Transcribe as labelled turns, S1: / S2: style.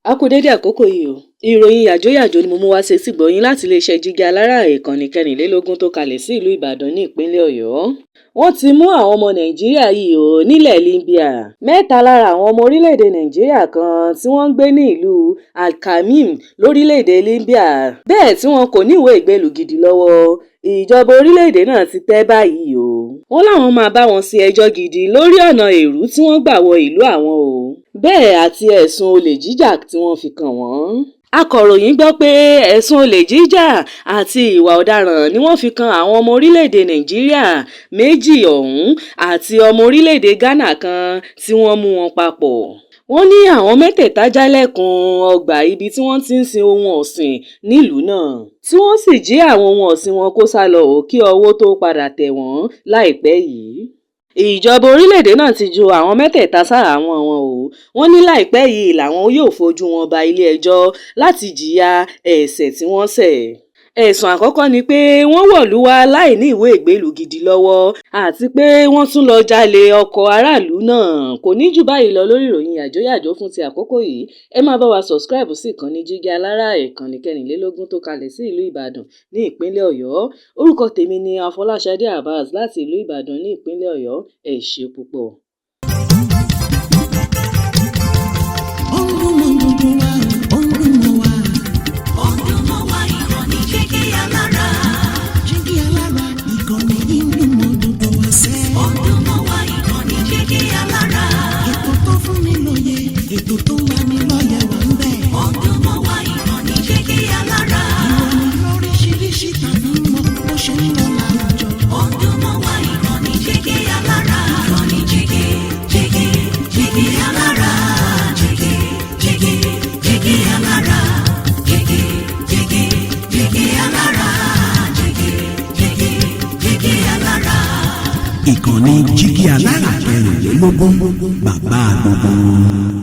S1: A kú dédé àkókò yìí o. Ìròyìn yàjóyàjó ni mo mú wá ṣe sí gbọ̀yìn láti iléeṣẹ́ Jígí Alára ìkànnì 24 tó kalẹ̀ sí ìlú Ìbàdàn ní ìpínlẹ̀ Ọ̀yọ́. Wọ́n ti mú àwọn ọmọ Nàìjíríà yìí o nílẹ̀ Libya. 3 lára àwọn ọmọ orílẹ̀-èdè Nàìjíríà kan tí wọ́n ń gbé ní ìlú Al-Kamim lórílẹ̀-èdè Libya. Bẹ́ẹ̀ tí wọn kò ní ìwé ìgbélù gidi lọ́wọ́. Ìjọba orílẹ̀-èdè náà ti tẹ́ báyìí o. Wọ́n láwọn máa bá wọn ṣe ẹjọ́ gidi lórí ọ̀nà èrú tí wọ́n gbà wọ ìlú àwọn o. Bẹ́ẹ̀ àti ẹ̀sùn olè jíjà tí wọ́n fi kàn wọ́n. Akọ̀ròyìn gbọ́ pé ẹ̀sùn olè jíjà àti ìwà ọ̀daràn ni wọ́n fi kan àwọn ọmọ orílẹ̀-èdè Nàìjíríà 2 ọ̀hún àti ọmọ orílẹ̀-èdè Ghana kan tí wọ́n mú wọn papọ̀. Wọ́n ní àwọn mẹ́tẹ̀ẹ̀ta jálẹ̀kùn ọgbà ibi tí wọ́n ti ń sin ohun ọ̀sìn nílùú náà, tí wọ́n sì jí àwọn ohun ọ̀sìn wọn kó sá lọ kí ọwọ́ tó padà tẹ̀ wọ́n láìpẹ́ yìí. Ìjọba orílẹ̀-èdè náà ti ju àwọn mẹ́tẹ̀ẹ̀ta sáhàámọ́ wọn o. Wọ́n ní láìpẹ́ yìí làwọn yóò fojú wọn ba ilé-ẹjọ́ láti jìyà ẹ̀ṣẹ̀ tí wọ́n ṣẹ̀. Ẹ̀sùn àkọ́kọ́ ni pé wọ́n wọ̀lú wá láì ní ìwé ìgbélù gidi lọ́wọ́ àti pé wọ́n tún lọ jalè ọkọ̀ aráàlú náà. Kò ní jù báyìí lọ lórí ìròyìn yàjóyàjó fún ti àkókò yìí. Ẹ máa bá wa subscribe sí ìkànnì Jígí Alára ìkànnì 24 tó kalẹ̀ sí ìlú Ìbàdàn ní ìpínlẹ̀ Ọ̀yọ́. Orúkọ tèmi ni Afọláṣadé Abbas láti ìlú Ìbàdàn ní ìpínlẹ̀ Ọ̀yọ́. Ẹ ṣé púpọ̀.
S2: Ètò tó wà ní lọ́yẹ̀ wà ń bẹ̀. Ọdún mọ́ wa ìkànnì Jígí Alára. Ìròyìn lóríṣiríṣi tàbí mọ bó ṣe ń lọ láwùjọ. Ọdún mọ́ wa ìkànnì Jígí Alára. Ìkànnì Jígí Alára. Jígí Alára. Jígí Alára. Jígí Alára. Ìkànnì Jígí Alára 24 bàbá gbogbo.